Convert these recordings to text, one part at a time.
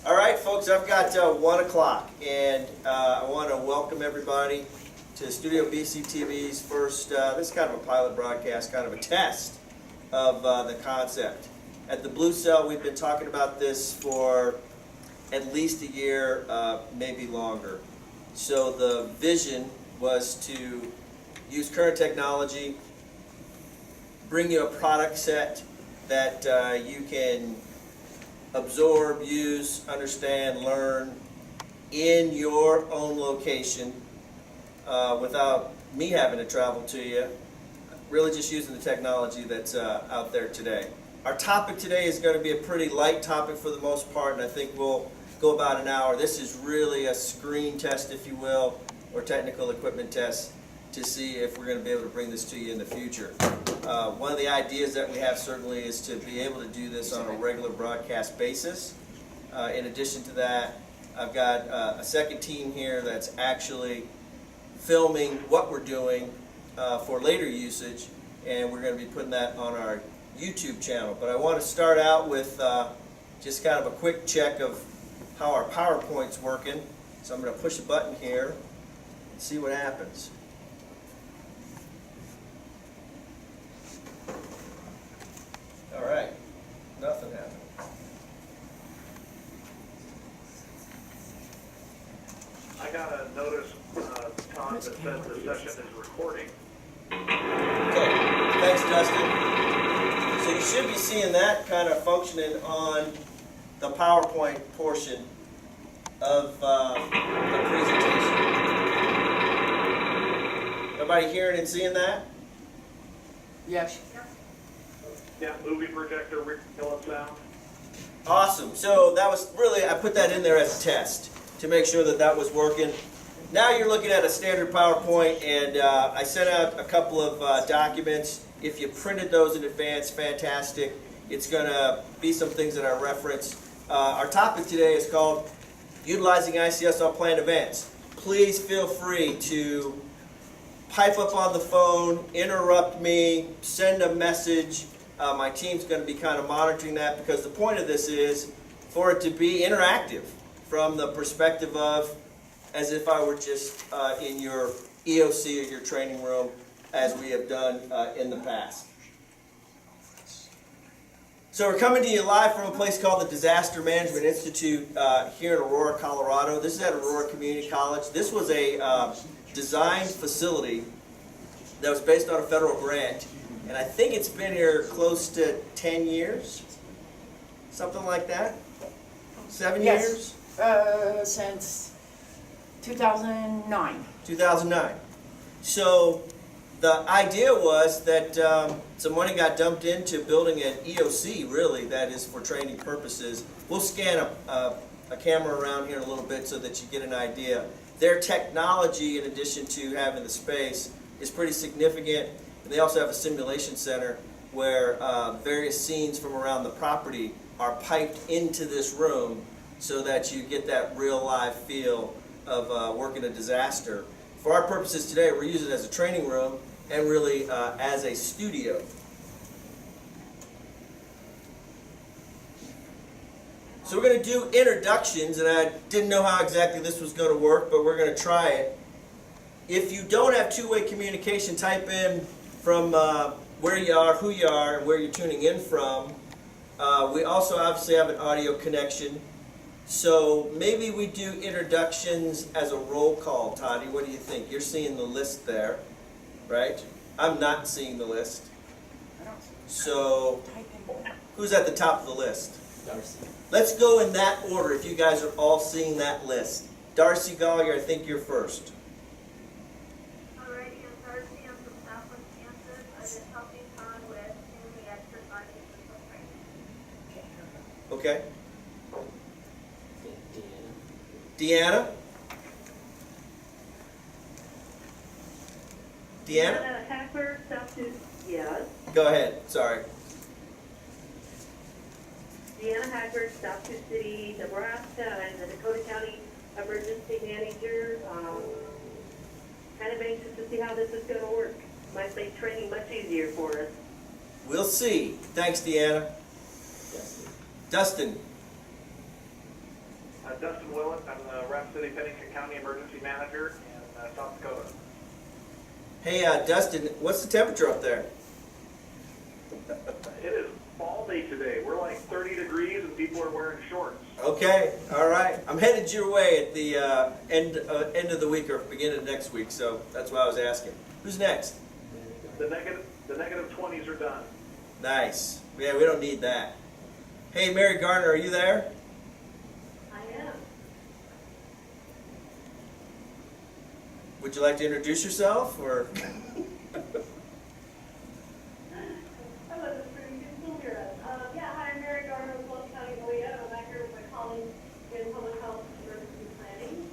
All right, folks, I've got 1 o'clock, and I want to welcome everybody to StudioBC TV's first, this is kind of a pilot broadcast, kind of a test of the concept. At the Blue Cell, we've been talking about this for at least a year, maybe longer. So the vision was to use current technology, bring you a product set that you can absorb, use, understand, learn in your own location without me having to travel to you, really just using the technology that's out there today. Our topic today is going to be a pretty light topic for the most part, and I think we'll go about an hour. This is really a screen test, if you will, or technical equipment test to see if we're going to be able to bring this to you in the future. One of the ideas that we have certainly is to be able to do this on a regular broadcast basis. In addition to that, I've got a second team here that's actually filming what we're doing for later usage, and we're going to be putting that on our YouTube channel. But I want to start out with just kind of a quick check of how our PowerPoint's working. So I'm going to push a button here and see what happens. All right, nothing happened. I got a notice, Todd, that says the session is recording. Okay, thanks, Justin. So you should be seeing that kind of functioning on the PowerPoint portion of the presentation. Everybody hearing and seeing that? Yes. Yeah, movie projector, kill sound. Awesome. So that was really, I put that in there as a test to make sure that that was working. Now you're looking at a standard PowerPoint, and I sent out a couple of documents. If you printed those in advance, fantastic. It's going to be some things that I reference. Our topic today is called Utilizing ICS on Planned Events. Please feel free to pipe up on the phone, interrupt me, send a message. My team's going to be kind of monitoring that, because the point of this is for it to be interactive from the perspective of as if I were just in your EOC or your training room, as we have done in the past. So we're coming to you live from a place called the Disaster Management Institute here in Aurora, Colorado. This is at Aurora Community College. This was a designed facility that was based on a federal grant, and I think it's been here close to 10 years, something like that. 7 years? Since 2009. 2009. So the idea was that some money got dumped into building an EOC, really, that is for training purposes. We'll scan a camera around here in a little bit so that you get an idea. Their technology, in addition to having the space, is pretty significant. And they also have a simulation center where various scenes from around the property are piped into this room so that you get that real live feel of working a disaster. For our purposes today, we're using it as a training room and really as a studio. So we're going to do introductions, and I didn't know how exactly this was going to work, but we're going to try it. If you don't have two-way communication, type in from where you are, who you are, and where you're tuning in from. We also obviously have an audio connection. So maybe we do introductions as a roll call. Toddy, what do you think? You're seeing the list there, right? I'm not seeing the list. So who's at the top of the list? Darcy. Let's go in that order if you guys are all seeing that list. Darcy Gollier, I think you're first. Alrighty, I'm Darcy. I'm from Southwest Kansas. I've been helping Todd with doing the exercise physical training. Okay. Deanna? Deanna? Hackler, South Sioux, yes. Go ahead, sorry. Deanna Hackler, South Sioux City, Nebraska. I'm the Dakota County Emergency Manager. Kind of anxious to see how this is going to work. Might make training much easier for us. We'll see. Thanks, Deanna. Dustin. Dustin Willett. I'm the Rapid City Pennington County Emergency Manager in South Dakota. Hey, Dustin, what's the temperature up there? It is fall day today. We're like 30 degrees and people are wearing shorts. Okay, all right. I'm headed your way at the end of the week or beginning of next week, so that's why I was asking. Who's next? The negative 20s are done. Nice. Yeah, we don't need that. Hey, Mary Garner, are you there? I am. Would you like to introduce yourself, or? Hello, this is pretty good school here. Yeah, hi, I'm Mary Garner with Wilson County OEM. I'm back here with my colleague in public health and emergency planning.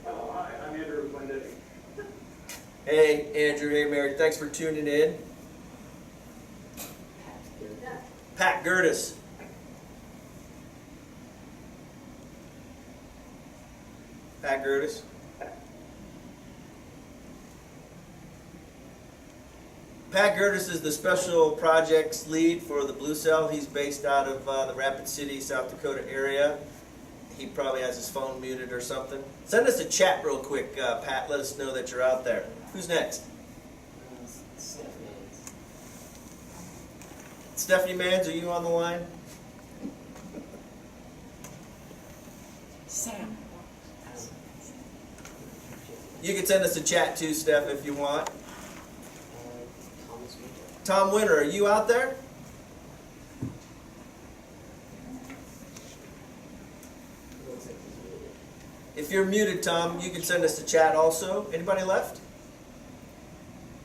Hi, I'm Andrew Wendy. Hey, Andrew. Hey, Mary. Thanks for tuning in. Pat Gertis. Pat Gertis. Pat Gertis is the special projects lead for the Blue Cell. He's based out of the Rapid City, South Dakota area. He probably has his phone muted or something. Send us a chat real quick, Pat. Let us know that you're out there. Who's next? Stephanie Mans, are you on the line? Sam. You can send us a chat too, Steph, if you want. Tom Winter, are you out there? If you're muted, Tom, you can send us a chat also. Anybody left?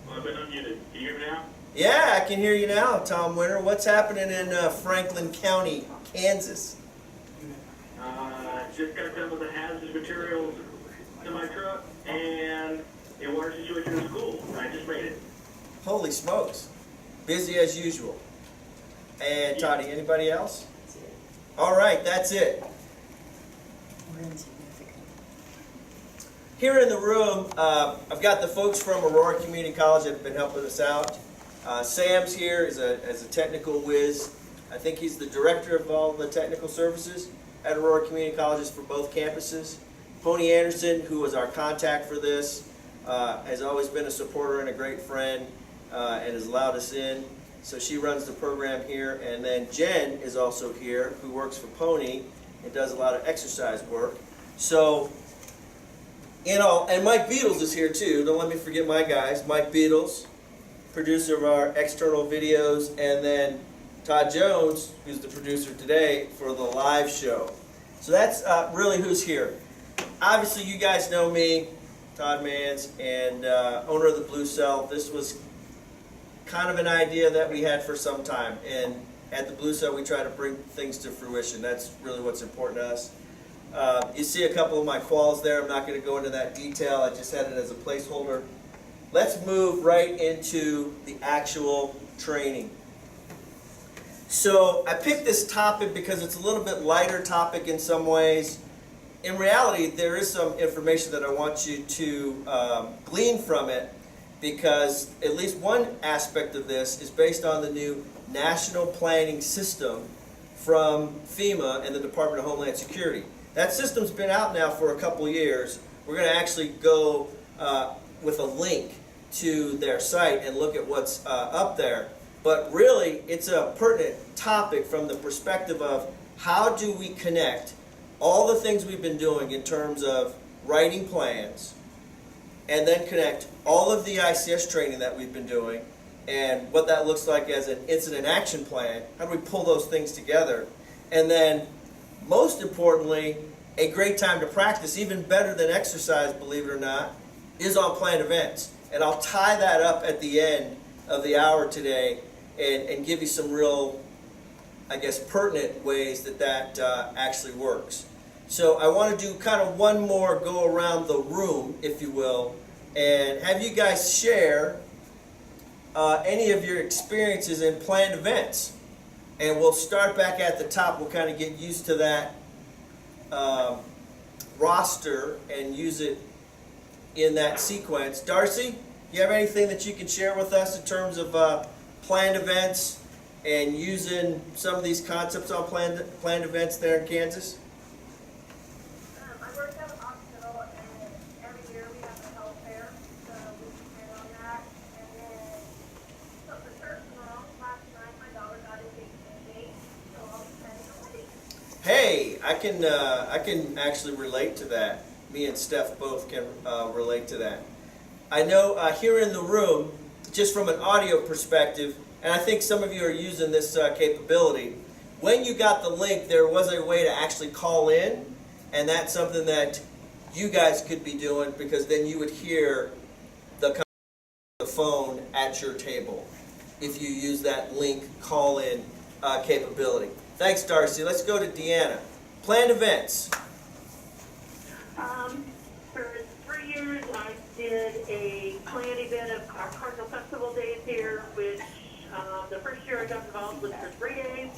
Well, I've been unmuted. Can you hear me now? Yeah, I can hear you now, Tom Winter. What's happening in Franklin County, Kansas? Just got done with the hazardous materials in my truck and a water situation in school. I just made it. Holy smokes. Busy as usual. And Toddy, anybody else? All right, that's it. We're insignificant. Here in the room, I've got the folks from Aurora Community College that have been helping us out. Sam's here as a technical whiz. I think he's the director of all the technical services at Aurora Community Colleges for both campuses. Pony Anderson, who was our contact for this, has always been a supporter and a great friend and has allowed us in. So she runs the program here. And then Jen is also here, who works for Pony and does a lot of exercise work. So, and Mike Beatles is here too. Don't let me forget my guys. Mike Beatles, producer of our external videos, and then Todd Jones, who's the producer today for the live show. So that's really who's here. Obviously, you guys know me, Todd Mans, and owner of the Blue Cell. This was kind of an idea that we had for some time, and at the Blue Cell, we try to bring things to fruition. That's really what's important to us. You see a couple of my quals there. I'm not going to go into that detail. I just had it as a placeholder. Let's move right into the actual training. So I picked this topic because it's a little bit lighter topic in some ways. In reality, there is some information that I want you to glean from it, because at least one aspect of this is based on the new National Planning System from FEMA and the Department of Homeland Security. That system's been out now for a couple years. We're going to actually go with a link to their site and look at what's up there. But really, it's a pertinent topic from the perspective of how do we connect all the things we've been doing in terms of writing plans, and then connect all of the ICS training that we've been doing and what that looks like as an incident action plan. How do we pull those things together? And then, most importantly, a great time to practice, even better than exercise, believe it or not, is on planned events. And I'll tie that up at the end of the hour today and give you some real, I guess, pertinent ways that actually works. So I want to do kind of one more go around the room, if you will, and have you guys share any of your experiences in planned events. And we'll start back at the top. We'll kind of get used to that roster and use it in that sequence. Darcy, you have anything that you can share with us in terms of planned events and using some of these concepts on planned events there in Kansas? I work at a hospital, and every year we have a health fair, so we plan on that. And then, so the church wrong, last night my daughter got engaged, so I'll be planning a wedding. Hey, I can actually relate to that. Me and Steph both can relate to that. I know here in the room, just from an audio perspective, and I think some of you are using this capability, when you got the link, there was a way to actually call in, and that's something that you guys could be doing, because then you would hear the phone at your table if you use that link call-in capability. Thanks, Darcy. Let's go to Deanna. Planned events. For 3 years, I did a planned event of our Cardinal Festival Days here, which the first year I got involved was for 3 days.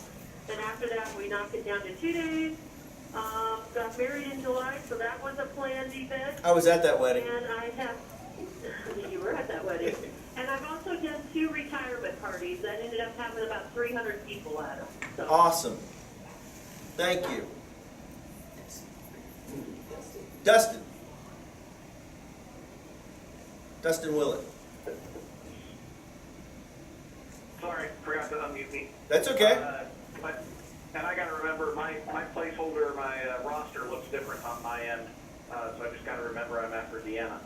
Then after that, we knocked it down to 2 days. Got married in July, so that was a planned event. I was at that wedding. And I have, you were at that wedding. And I've also done 2 retirement parties that ended up having about 300 people at them. So. Awesome. Thank you. Dustin. Dustin Willett. Sorry, forgot to unmute me. That's okay. And I gotta remember, my placeholder, my roster looks different on my end, so I just gotta remember I'm after Deanna.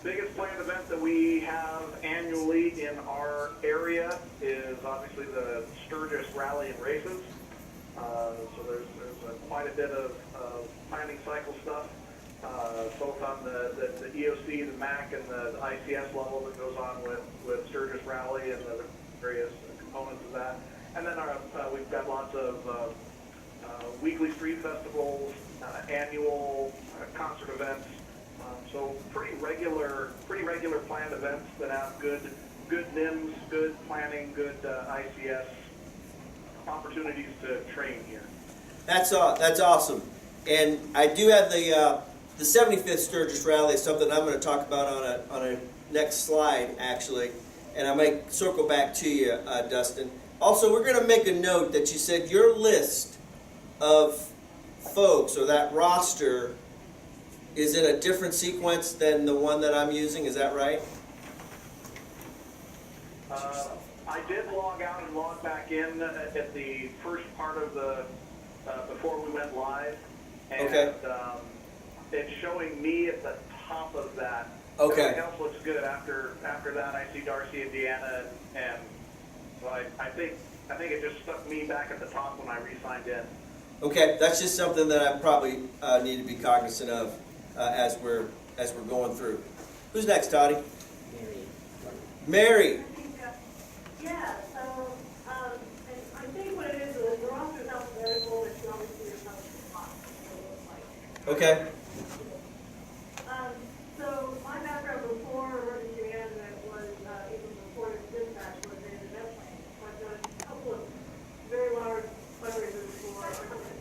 Biggest planned event that we have annually in our area is obviously the Sturgis Rally and Races. So there's quite a bit of planning cycle stuff, both on the EOC, the MAC, and the ICS level that goes on with Sturgis Rally and the various components of that. And then we've got lots of weekly street festivals, annual concert events. So pretty regular planned events that have good NIMS, good planning, good ICS opportunities to train here. That's awesome. And I do have the 75th Sturgis Rally is something I'm going to talk about on a next slide, actually. And I might circle back to you, Dustin. Also, we're going to make a note that you said your list of folks, or that roster, is in a different sequence than the one that I'm using. Is that right? I did log out and log back in at the first part of the before we went live, and okay. It's showing me at the top of that. Okay. Everything else looks good. After that, I see Darcy and Deanna, and so I think it just stuck me back at the top when I re-signed in. Okay, that's just something that I probably need to be cognizant of as we're going through. Who's next, Toddy? Mary. Yeah, so, and I think what it is the roster's alphabetical, it's obviously your fellowship box, what it looks like. Okay. So my background before emergency management was, even before dispatch, was in event planning. So I've done a couple of very large fundraisers for our company.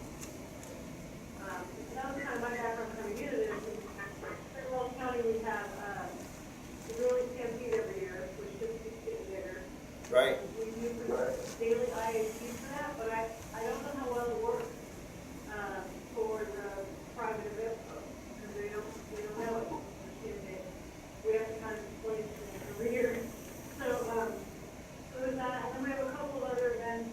That was kind of my background coming into this. In Walsh County, we have, the Really Stampede every year, which just keeps getting bigger. Right. We use the daily IAC for that, but I don't know how well it works for the private event folks, because they don't know it. We have to kind of explain it to them every year. So there's that, and then we have a couple of other events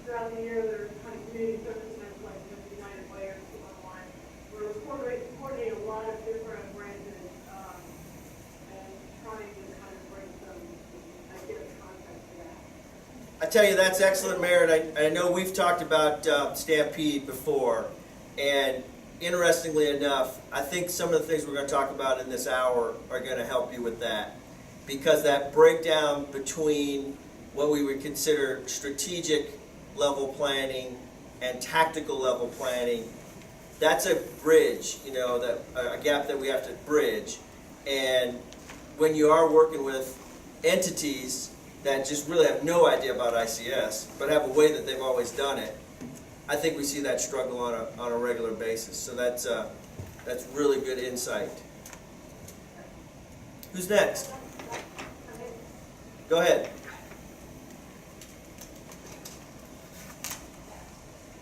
throughout the year that are kind of community service events like the United Way or Keep Online. We're coordinating a lot of different branches and trying to kind of bring some ideas content to that. I tell you, that's excellent, Merritt. I know we've talked about Stampede before, and interestingly enough, I think some of the things we're going to talk about in this hour are going to help you with that, because that breakdown between what we would consider strategic level planning and tactical level planning, that's a bridge, that a gap that we have to bridge. And when you are working with entities that just really have no idea about ICS, but have a way that they've always done it, I think we see that struggle on a regular basis. So that's really good insight. Who's next? Go ahead.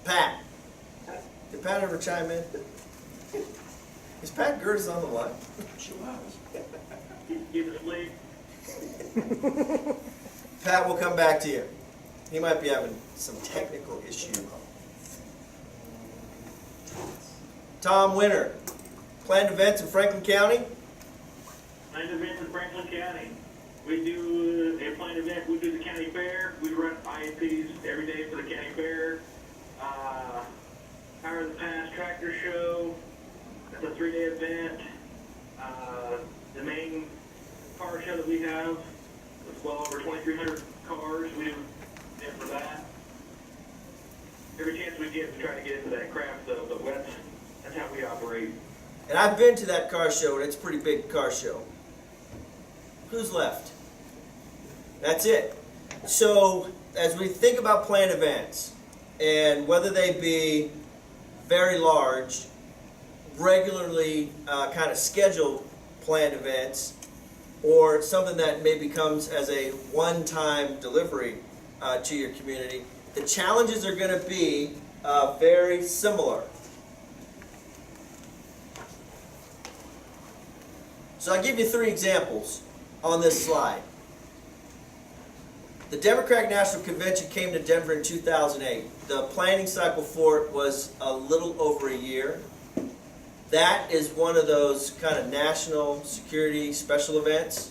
Pat. Did Pat ever chime in? Is Pat Gerdes on the line? She was. Keep it asleep. Pat, we'll come back to you. He might be having some technical issue. Tom Winter, planned events in Franklin County. Planned events in Franklin County. We do a planned event. We do the county fair. We run IAPs every day for the county fair. Power of the Past tractor show. That's a 3-day event. The main car show that we have is well over 2,300 cars. We do it for that. Every chance we get, we try to get into that craft though, but that's how we operate. And I've been to that car show, and it's a pretty big car show. Who's left? That's it. So, as we think about planned events, and whether they be very large, regularly kind of scheduled planned events, or something that maybe comes as a one-time delivery to your community, the challenges are going to be very similar. So I'll give you 3 examples on this slide. The Democratic National Convention came to Denver in 2008. The planning cycle for it was a little over a year. That is one of those kind of national security special events.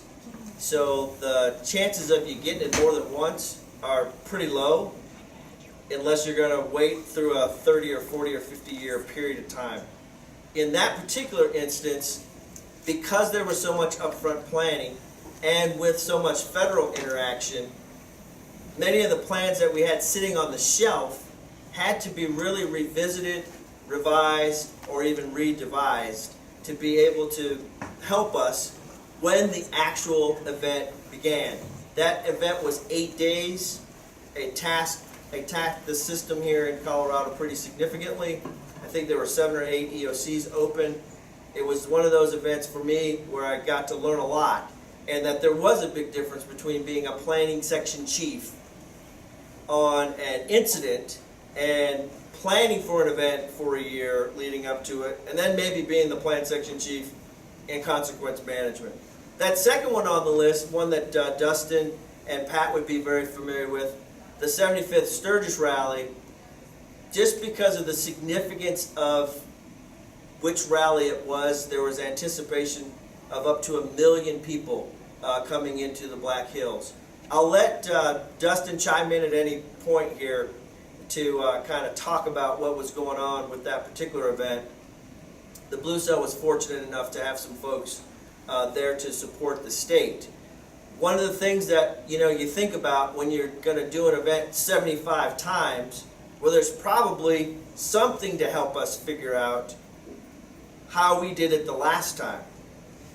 So the chances of you getting it more than once are pretty low, unless you're going to wait through a 30 or 40 or 50 year period of time. In that particular instance, because there was so much upfront planning and with so much federal interaction, many of the plans that we had sitting on the shelf had to be really revisited, revised, or even redevised to be able to help us when the actual event began. That event was 8 days. It tasked the system here in Colorado pretty significantly. I think there were 7 or 8 EOCs open. It was one of those events for me where I got to learn a lot, and that there was a big difference between being a planning section chief on an incident and planning for an event for a year leading up to it, and then maybe being the plan section chief in consequence management. That second one on the list, one that Dustin and Pat would be very familiar with, the 75th Sturgis Rally, just because of the significance of which rally it was, there was anticipation of up to 1 million people coming into the Black Hills. I'll let Dustin chime in at any point here to kind of talk about what was going on with that particular event. The Blue Cell was fortunate enough to have some folks there to support the state. One of the things that you think about when you're going to do an event 75 times, well, there's probably something to help us figure out how we did it the last time.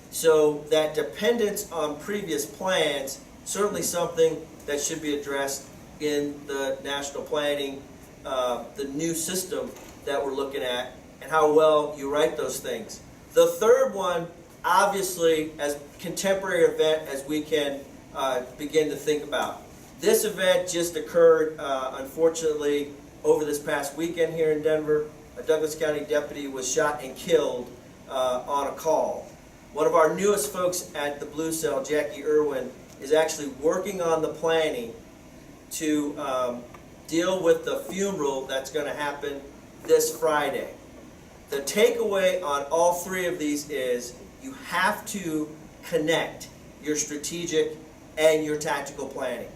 So that dependence on previous plans, certainly something that should be addressed in the national planning, the new system that we're looking at, and how well you write those things. The third one, obviously, as contemporary event as we can begin to think about. This event just occurred, unfortunately, over this past weekend here in Denver. A Douglas County deputy was shot and killed on a call. One of our newest folks at the Blue Cell, Jackie Irwin, is actually working on the planning to deal with the funeral that's going to happen this Friday. The takeaway on all 3 of these is you have to connect your strategic and your tactical planning.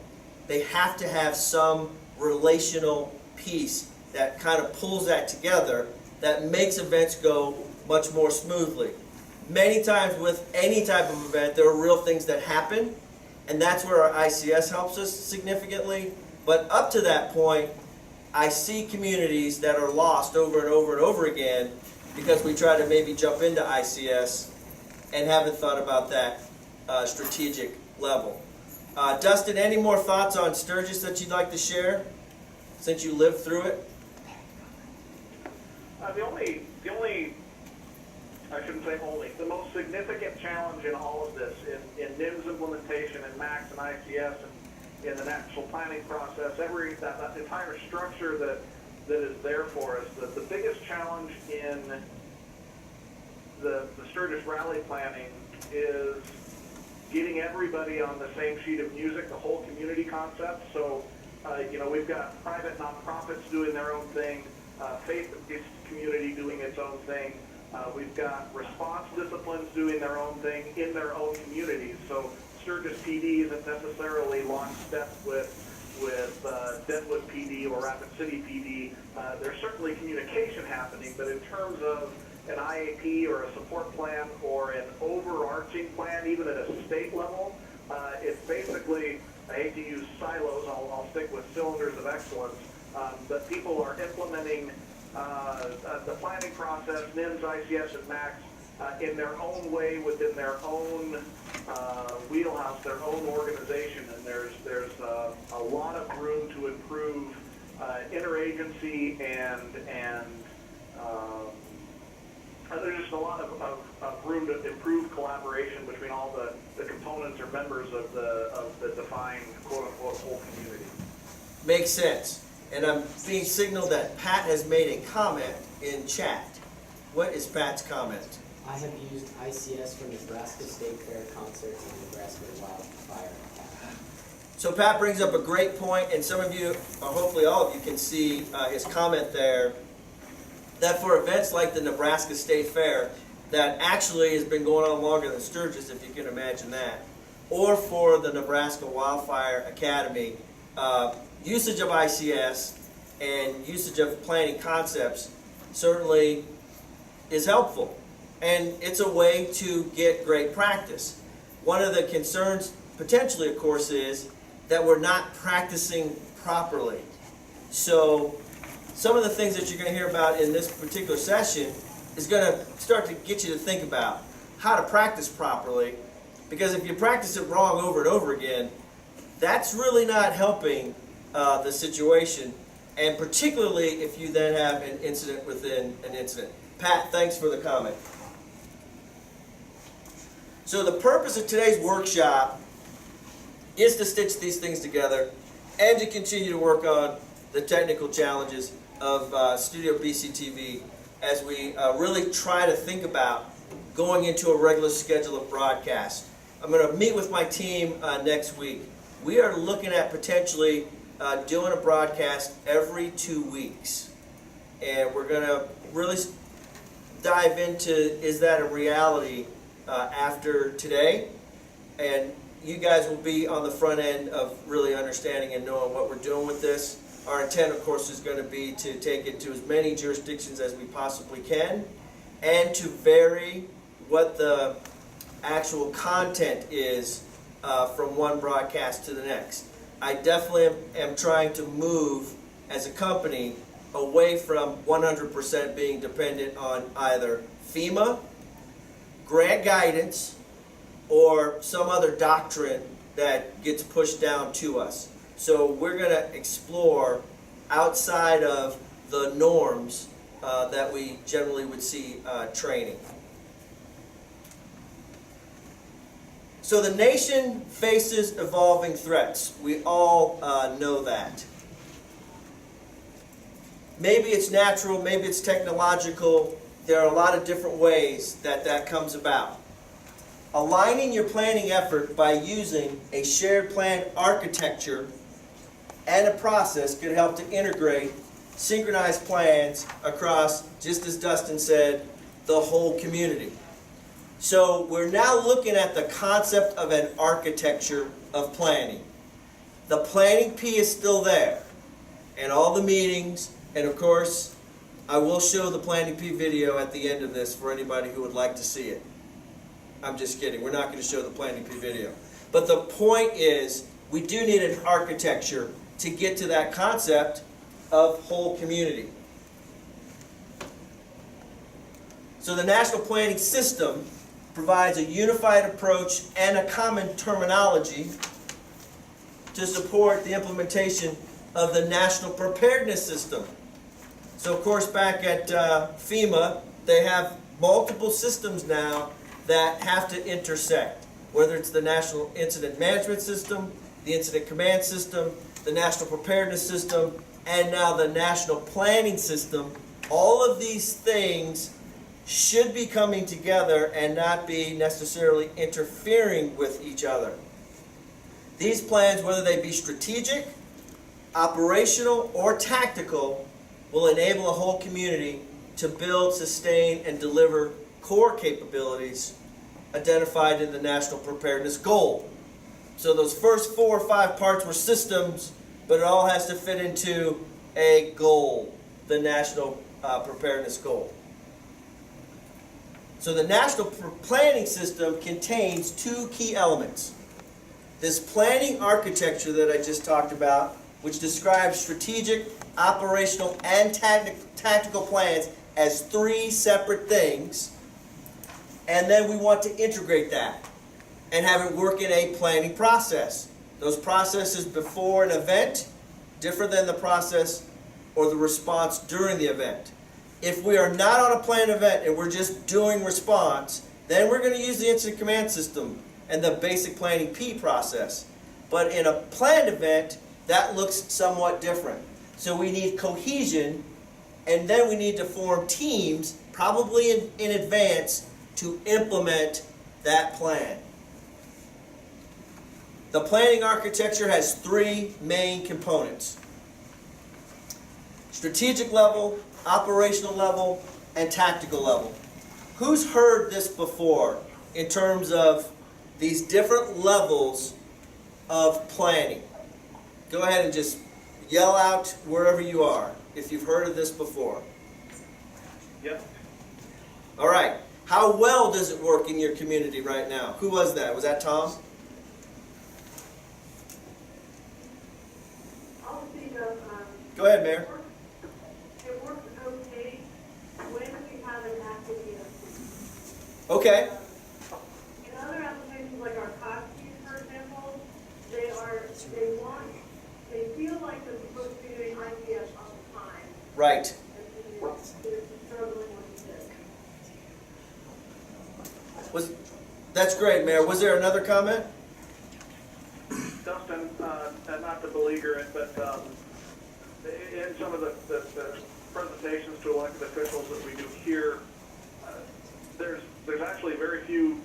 They have to have some relational piece that kind of pulls that together, that makes events go much more smoothly. Many times with any type of event, there are real things that happen, and that's where our ICS helps us significantly. But up to that point, I see communities that are lost over and over and over again because we try to maybe jump into ICS and haven't thought about that strategic level. Dustin, any more thoughts on Sturgis that you'd like to share since you lived through it? The only, I shouldn't say only, the most significant challenge in all of this in NIMS implementation and MAX and ICS and in the national planning process, that entire structure that is there for us. The biggest challenge in the Sturgis Rally planning is getting everybody on the same sheet of music, the whole community concept. So, we've got private nonprofits doing their own thing, faith-based community doing its own thing. We've got response disciplines doing their own thing in their own communities. So Sturgis PD isn't necessarily lockstep with Deadwood PD or Rapid City PD. There's certainly communication happening, but in terms of an IAP or a support plan or an overarching plan, even at a state level, it's basically, I hate to use silos, I'll stick with cylinders of excellence, but people are implementing the planning process, NIMS, ICS, and MAX, in their own way, within their own wheelhouse, their own organization, and there's a lot of room to improve interagency and there's just a lot of room to improve collaboration between all the components or members of the defined quote-unquote whole community. Makes sense. And I'm being signaled that Pat has made a comment in chat. What is Pat's comment? I have used ICS for Nebraska State Fair concerts and Nebraska Wildfire Academy. So Pat brings up a great point, and some of you, or hopefully all of you, can see his comment there, that for events like the Nebraska State Fair, that actually has been going on longer than Sturgis, if you can imagine that, or for the Nebraska Wildfire Academy, usage of ICS and usage of planning concepts certainly is helpful. And it's a way to get great practice. One of the concerns, potentially, of course, is that we're not practicing properly. So some of the things that you're going to hear about in this particular session is going to start to get you to think about how to practice properly, because if you practice it wrong over and over again, that's really not helping the situation, and particularly if you then have an incident within an incident. Pat, thanks for the comment. So the purpose of today's workshop is to stitch these things together and to continue to work on the technical challenges of StudioBC TV as we really try to think about going into a regular schedule of broadcast. I'm going to meet with my team next week. We are looking at potentially doing a broadcast every 2 weeks. And we're going to really dive into, is that a reality after today? And you guys will be on the front end of really understanding and knowing what we're doing with this. Our intent, of course, is going to be to take it to as many jurisdictions as we possibly can and to vary what the actual content is from one broadcast to the next. I definitely am trying to move as a company away from 100% being dependent on either FEMA, grant guidance, or some other doctrine that gets pushed down to us. So we're going to explore outside of the norms that we generally would see training. So the nation faces evolving threats. We all know that. Maybe it's natural, maybe it's technological. There are a lot of different ways that that comes about. Aligning your planning effort by using a shared plan architecture and a process could help to integrate synchronized plans across, just as Dustin said, the whole community. So we're now looking at the concept of an architecture of planning. The planning P is still there, and all the meetings, and of course, I will show the planning P video at the end of this for anybody who would like to see it. I'm just kidding, we're not going to show the planning P video. But the point is, we do need an architecture to get to that concept of whole community. So the National Planning System provides a unified approach and a common terminology to support the implementation of the National Preparedness System. So of course back at FEMA, they have multiple systems now that have to intersect. whether it's the National Incident Management System, the Incident Command System, the National Preparedness System, and now the National Planning System. All of these things should be coming together and not be necessarily interfering with each other. These plans, whether they be strategic, operational, or tactical, will enable a whole community to build, sustain, and deliver core capabilities identified in the National Preparedness Goal. So those first 4 or 5 parts were systems, but it all has to fit into a goal, the National Preparedness Goal. So the National Planning System contains 2 key elements. This planning architecture that I just talked about, which describes strategic, operational, and tactical plans as 3 separate things. And then we want to integrate that and have it work in a planning process. Those processes before an event, different than the process or the response during the event. If we are not on a planned event and we're just doing response, then we're going to use the incident command system and the basic planning P process. But in a planned event, that looks somewhat different. So we need cohesion, and then we need to form teams, probably in advance, to implement that plan. The planning architecture has 3 main components: strategic level, operational level, and tactical level. Who's heard this before in terms of these different levels of planning? Go ahead and just yell out wherever you are if you've heard of this before. Yep. All right. How well does it work in your community right now? Who was that? Was that Tom? I'll speak of, Go ahead, Mayor. it works okay when we have an active ESP. Okay. In other applications like our cost sheets, for example, they feel like they're supposed to be doing ICS all the time. Right. And they're struggling with this. That's great, Mayor. Was there another comment? Dustin, and not to beleaguer it, but in some of the presentations to elected officials that we do here, there's actually very few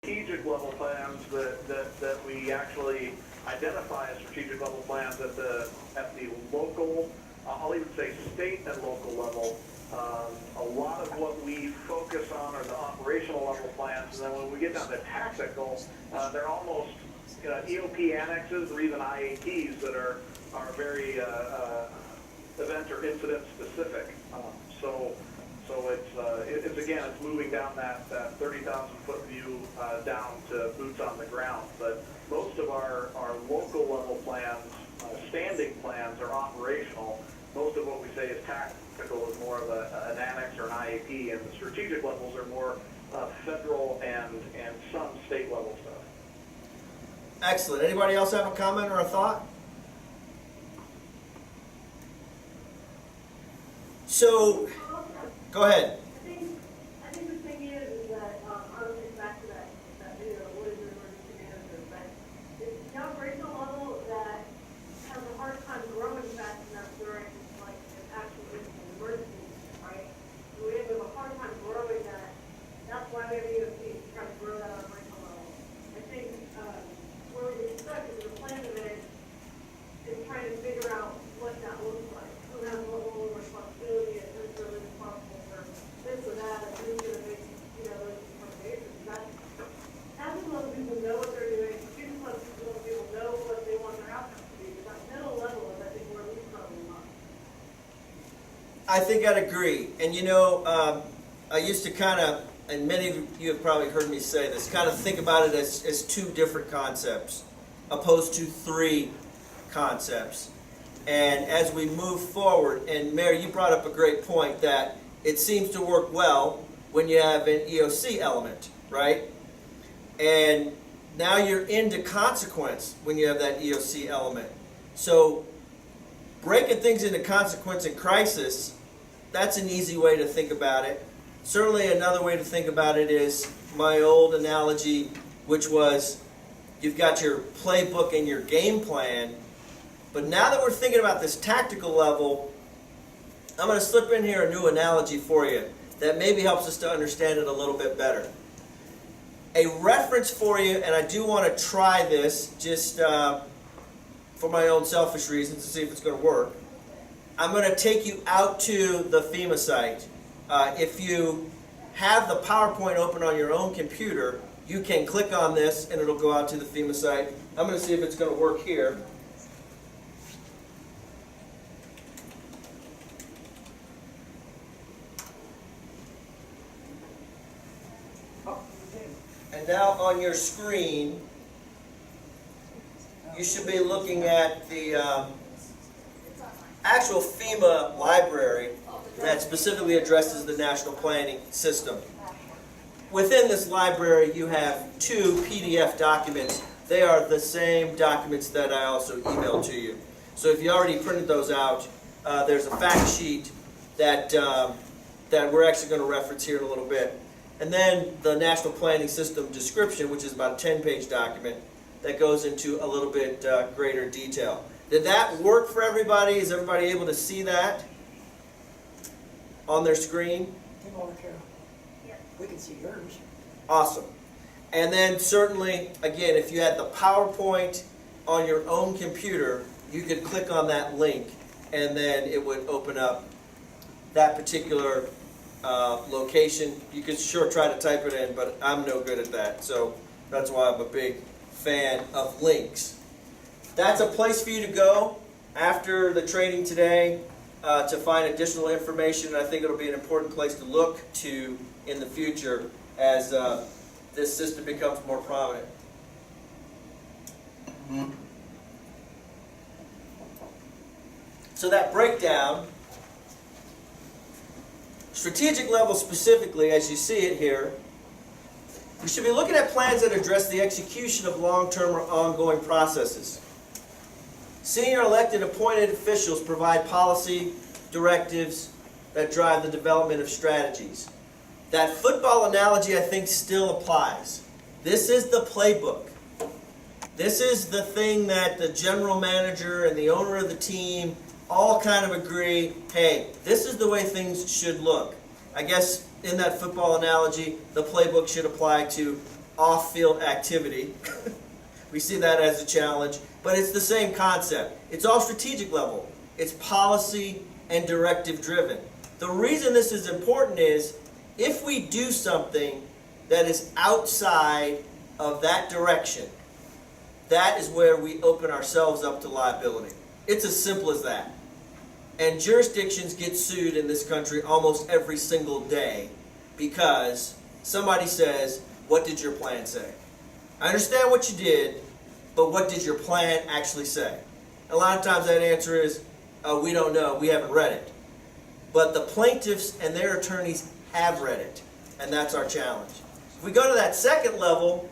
strategic level plans that we actually identify as strategic level plans at the local, I'll even say state and local level. A lot of what we focus on are the operational level plans, and then when we get down to tactical, they're almost EOP annexes or even IATs that are very event or incident specific. So it's again, it's moving down that 30,000 foot view down to boots on the ground. But most of our local level plans, standing plans, are operational. Most of what we say is tactical is more of an annex or an IAP, and the strategic levels are more federal and some state level stuff. Excellent. Anybody else have a comment or a thought? So, go ahead. I think the thing is that, I was getting back to that video, what is an emergency manager, but it's the operational level that has a hard time growing fast enough during, like, an actual emergency, right? So we have a hard time growing that. That's why we have EOC, to try to grow that operational level. I think, where we get stuck is the plan of it is trying to figure out what that looks like. Who has what role and responsibility, and who's really responsible for this or that, and who's gonna make, those determinations. Half of those people know what they're doing, 2 plus people know what they want their outcomes to be, but that middle level is, I think, where we struggle a lot. I think I'd agree. And I used to kind of, and many of you have probably heard me say this, kind of think about it as 2 different concepts, opposed to 3 concepts. And as we move forward, and Mary, you brought up a great point that it seems to work well when you have an EOC element, right? And now you're into consequence when you have that EOC element. So breaking things into consequence and crisis, that's an easy way to think about it. Certainly another way to think about it is my old analogy, which was you've got your playbook and your game plan, but now that we're thinking about this tactical level, I'm going to slip in here a new analogy for you that maybe helps us to understand it a little bit better. A reference for you, and I do want to try this just for my own selfish reasons to see if it's going to work. I'm going to take you out to the FEMA site. If you have the PowerPoint open on your own computer, you can click on this and it'll go out to the FEMA site. I'm going to see if it's going to work here. And now on your screen, you should be looking at the actual FEMA library that specifically addresses the national planning system. Within this library, you have 2 PDF documents. They are the same documents that I also emailed to you. So if you already printed those out, there's a fact sheet that we're actually going to reference here in a little bit. And then the National Planning System description, which is about a 10-page document that goes into a little bit greater detail. Did that work for everybody? Is everybody able to see that on their screen? Come on, Carol. We can see yours. Awesome. And then certainly, again, if you had the PowerPoint on your own computer, you could click on that link and then it would open up that particular location. You could sure try to type it in, but I'm no good at that. So that's why I'm a big fan of links. That's a place for you to go after the training today to find additional information. I think it'll be an important place to look to in the future as this system becomes more prominent. So that breakdown, strategic level specifically, as you see it here, we should be looking at plans that address the execution of long-term or ongoing processes. Senior elected appointed officials provide policy directives that drive the development of strategies. That football analogy, I think, still applies. This is the playbook. This is the thing that the general manager and the owner of the team all kind of agree, hey, this is the way things should look. I guess in that football analogy, the playbook should apply to off-field activity. We see that as a challenge, but it's the same concept. It's all strategic level. It's policy and directive driven. The reason this is important is if we do something that is outside of that direction, that is where we open ourselves up to liability. It's as simple as that. And jurisdictions get sued in this country almost every single day because somebody says, what did your plan say? I understand what you did, but what did your plan actually say? A lot of times that answer is, we don't know, we haven't read it. But the plaintiffs and their attorneys have read it, and that's our challenge. If we go to that second level,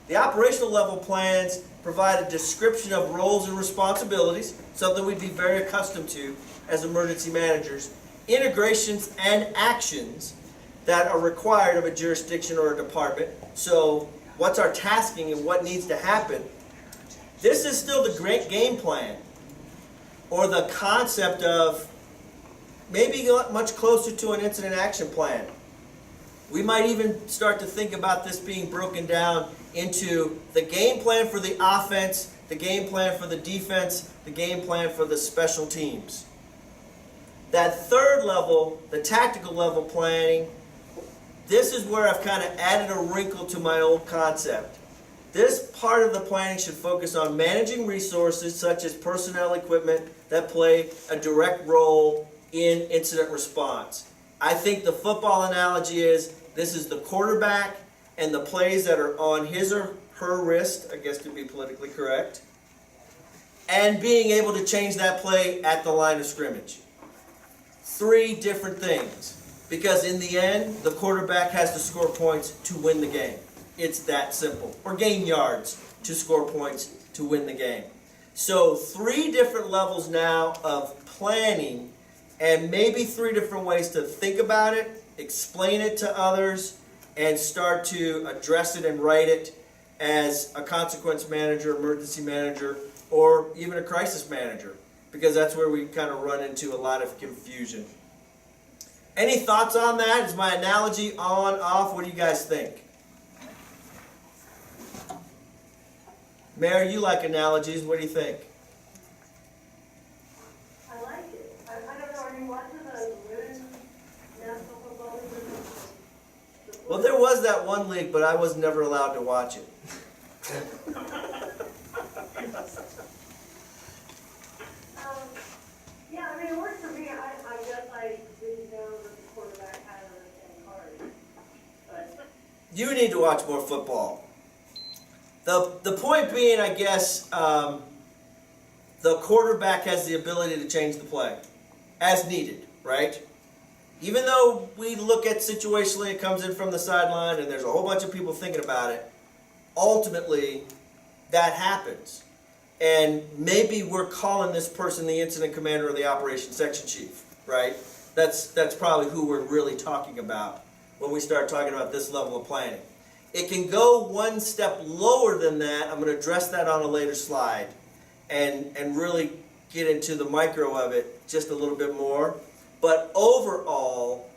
the operational level plans provide a description of roles and responsibilities, something we'd be very accustomed to as emergency managers, integrations and actions that are required of a jurisdiction or a department. So what's our tasking and what needs to happen? This is still the great game plan, or the concept of maybe much closer to an incident action plan. We might even start to think about this being broken down into the game plan for the offense, the game plan for the defense, the game plan for the special teams. That third level, the tactical level planning, this is where I've kind of added a wrinkle to my old concept. This part of the planning should focus on managing resources such as personnel, equipment that play a direct role in incident response. I think the football analogy is this is the quarterback and the plays that are on his or her wrist, I guess to be politically correct, and being able to change that play at the line of scrimmage. 3 different things. Because in the end, the quarterback has to score points to win the game. It's that simple. Or gain yards to score points to win the game. So 3 different levels now of planning, and maybe 3 different ways to think about it, explain it to others, and start to address it and write it as a consequence manager, emergency manager, or even a crisis manager, because that's where we kind of run into a lot of confusion. Any thoughts on that? Is my analogy on, off? What do you guys think? Mary, you like analogies. What do you think? I like it. I don't know, are you watching the women's national football league? Well, there was that one league, but I was never allowed to watch it. Yeah, I mean, it worked for me. I guess I didn't know that the quarterback had a 10 card. But You need to watch more football. The point being, I guess, the quarterback has the ability to change the play as needed, right? Even though we look at situationally, it comes in from the sideline and there's a whole bunch of people thinking about it, ultimately that happens. And maybe we're calling this person the incident commander or the operations section chief, right? That's probably who we're really talking about when we start talking about this level of planning. It can go one step lower than that. I'm going to address that on a later slide and really get into the micro of it just a little bit more. But overall,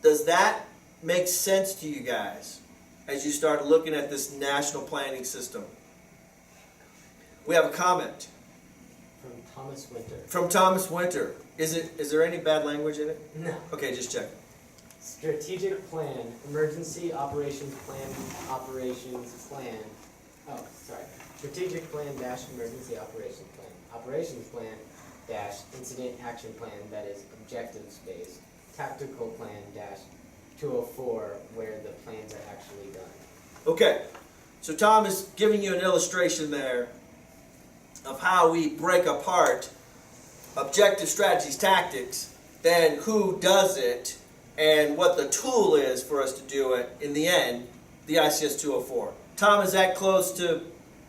does that make sense to you guys as you start looking at this national planning system? We have a comment From Thomas Winter. from Thomas Winter. Is there any bad language in it? No. Okay, just check. Strategic plan, emergency operations plan, Strategic plan dash emergency operations plan dash incident action plan that is objectives based, tactical plan dash 204 where the plans are actually done. Okay, so Tom is giving you an illustration there of how we break apart objective strategies, tactics, then who does it, and what the tool is for us to do it in the end, the ICS 204. Tom, is that close to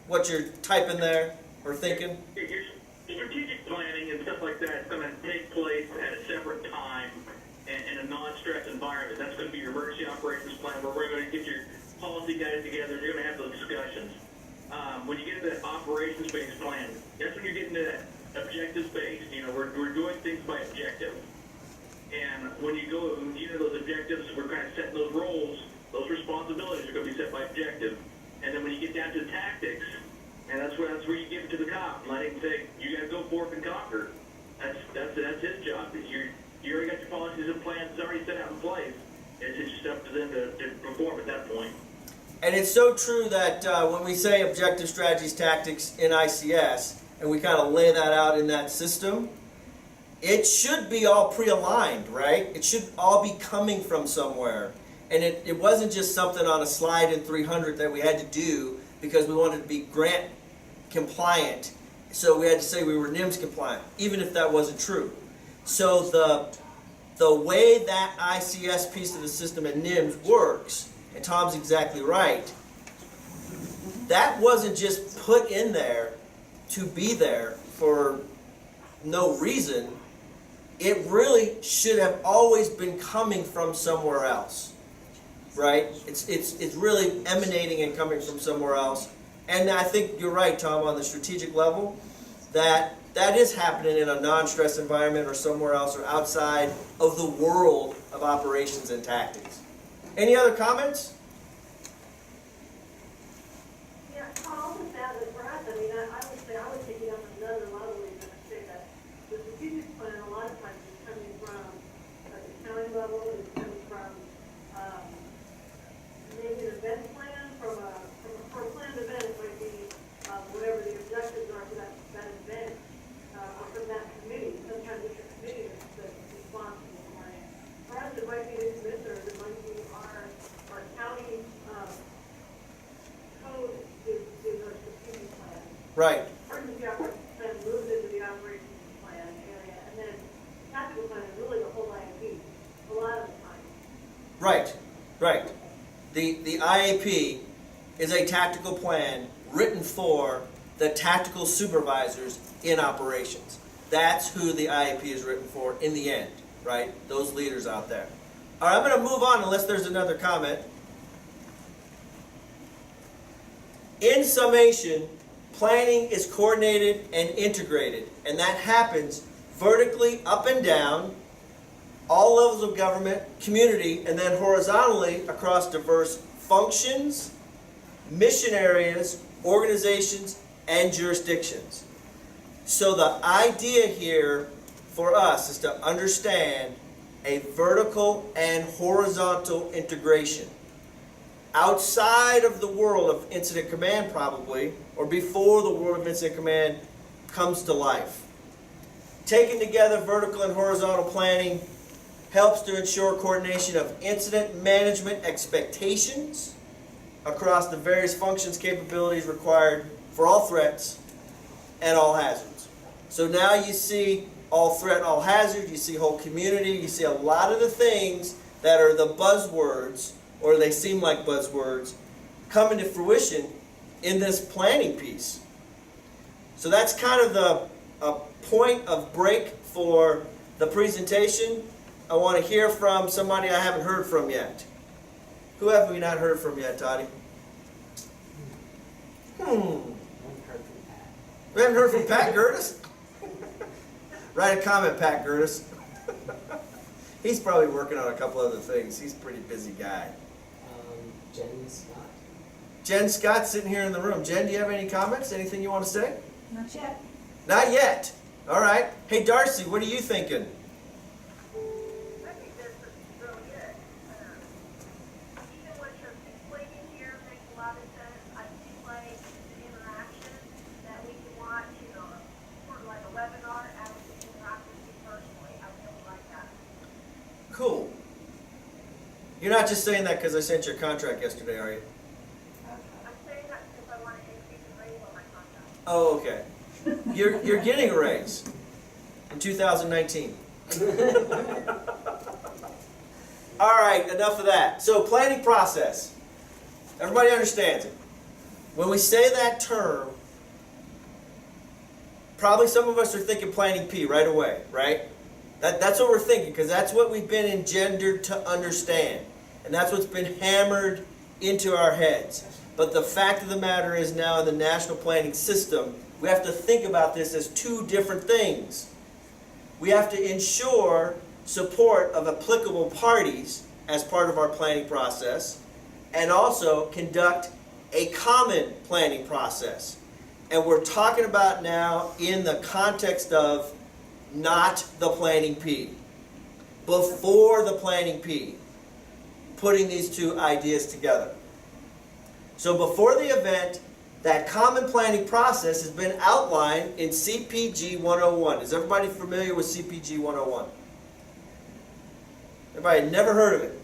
what you're typing there or thinking? Your strategic planning and stuff like that is going to take place at a separate time and in a non-stress environment. That's going to be your emergency operations plan where we're going to get your policy guys together and you're going to have those discussions. When you get into that operations-based plan, that's when you're getting to that objectives-based. You know, we're doing things by objective. And when you go into those objectives, we're kind of setting those roles, those responsibilities are going to be set by objective. And then when you get down to tactics, and that's where you give it to the cop, and let him say, you got to go forth and conquer. That's his job. You already got your policies and plans already set out in place. It's just up to them to perform at that point. And it's so true that when we say objective strategies, tactics in ICS, and we kind of lay that out in that system, it should be all pre-aligned, right? It should all be coming from somewhere. And it wasn't just something on a slide in 300 that we had to do because we wanted to be grant compliant. So we had to say we were NIMS compliant, even if that wasn't true. So the way that ICS piece of the system and NIMS works, and Tom's exactly right, that wasn't just put in there to be there for no reason. It really should have always been coming from somewhere else, right? It's really emanating and coming from somewhere else. And I think you're right, Tom, on the strategic level, that is happening in a non-stress environment or somewhere else or outside of the world of operations and tactics. Any other comments? Yeah, I'll just add that for us, I mean, I would say I would take it up another level even and say that the strategic plan a lot of times is coming from at the county level, it's coming from maybe an event plan, for a planned event, it might be whatever the objectives are for that event, or from that committee. Sometimes it's a committee that's responsible for it. For us, it might be the commissioners, it might be our county code is our strategic plan. Right. Emergency operations plan moves into the operations plan area, and then tactical plan is really the whole IAP, a lot of the time. Right, right. The IAP is a tactical plan written for the tactical supervisors in operations. That's who the IAP is written for in the end, right? Those leaders out there. All right, I'm going to move on unless there's another comment. In summation, planning is coordinated and integrated, and that happens vertically up and down, all levels of government, community, and then horizontally across diverse functions, mission areas, organizations, and jurisdictions. So the idea here for us is to understand a vertical and horizontal integration. Outside of the world of incident command probably, or before the world of incident command comes to life. Taking together vertical and horizontal planning helps to ensure coordination of incident management expectations across the various functions, capabilities required for all threats and all hazards. So now you see all threat, all hazard, you see whole community, you see a lot of the things that are the buzzwords, or they seem like buzzwords, come into fruition in this planning piece. So that's kind of a point of break for the presentation. I want to hear from somebody I haven't heard from yet. Who have we not heard from yet, Toddy? We haven't heard from Pat Gertis? Write a comment, Pat Gertis. He's probably working on a couple other things. He's a pretty busy guy. Jen Scott. Jen Scott's sitting here in the room. Jen, do you have any comments? Anything you want to say? Not yet. Not yet. All right. Hey, Darcy, what are you thinking? I think this is really good. Even what you're explaining here makes a lot of sense. I do like the interaction that we can watch, sort of like a webinar, and we can interact with you personally. I really like that. Cool. You're not just saying that because I sent you a contract yesterday, are you? I'm saying that because I want to increase the rate on my contract. Oh, okay. You're getting a raise in 2019. All right, enough of that. So planning process. Everybody understands it. When we say that term, probably some of us are thinking planning P right away, right? That's what we're thinking, because that's what we've been engendered to understand. And that's what's been hammered into our heads. But the fact of the matter is now in the national planning system, we have to think about this as two different things. We have to ensure support of applicable parties as part of our planning process, and also conduct a common planning process. And we're talking about now in the context of not the planning P. Before the planning P. Putting these two ideas together. So before the event, that common planning process has been outlined in CPG 101. Is everybody familiar with CPG 101? Everybody had never heard of it?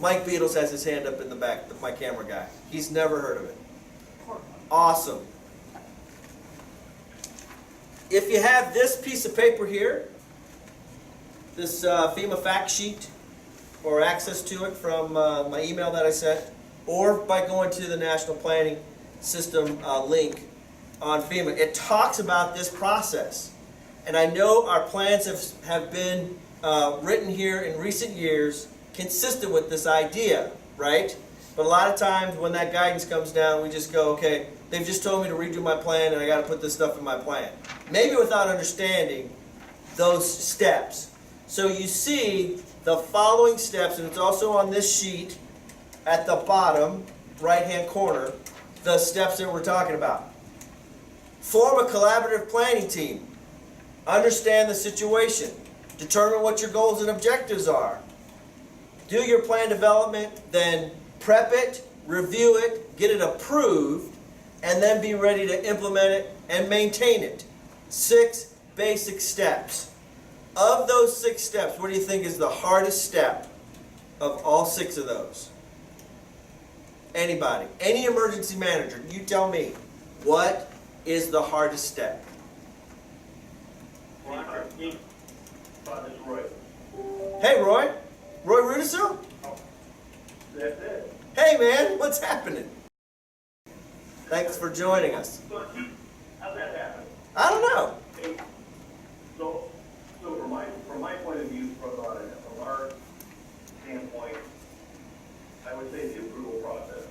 Mike Beatles has his hand up in the back, my camera guy. He's never heard of it. Awesome. If you have this piece of paper here, this FEMA fact sheet, or access to it from my email that I sent, or by going to the National Planning System link on FEMA, it talks about this process. And I know our plans have been written here in recent years consistent with this idea, right? But a lot of times when that guidance comes down, we just go, okay, they've just told me to redo my plan and I got to put this stuff in my plan. Maybe without understanding those steps. So you see the following steps, and it's also on this sheet at the bottom right-hand corner, the steps that we're talking about. Form a collaborative planning team. Understand the situation. Determine what your goals and objectives are. Do your plan development, then prep it, review it, get it approved, and then be ready to implement it and maintain it. 6 basic steps. Of those 6 steps, what do you think is the hardest step of all 6 of those? Anybody? Any emergency manager, you tell me. What is the hardest step? Roy. Hey, Roy. Roy Rudisil? That's it. Hey, man. What's happening? Thanks for joining us. How'd that happen? I don't know. So from my point of view, from our standpoint, I would say the approval process.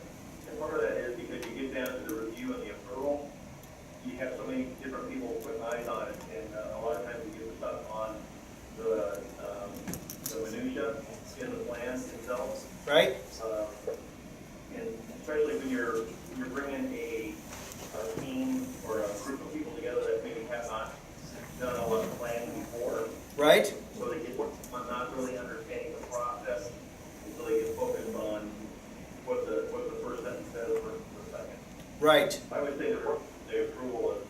Right. I would say the approval is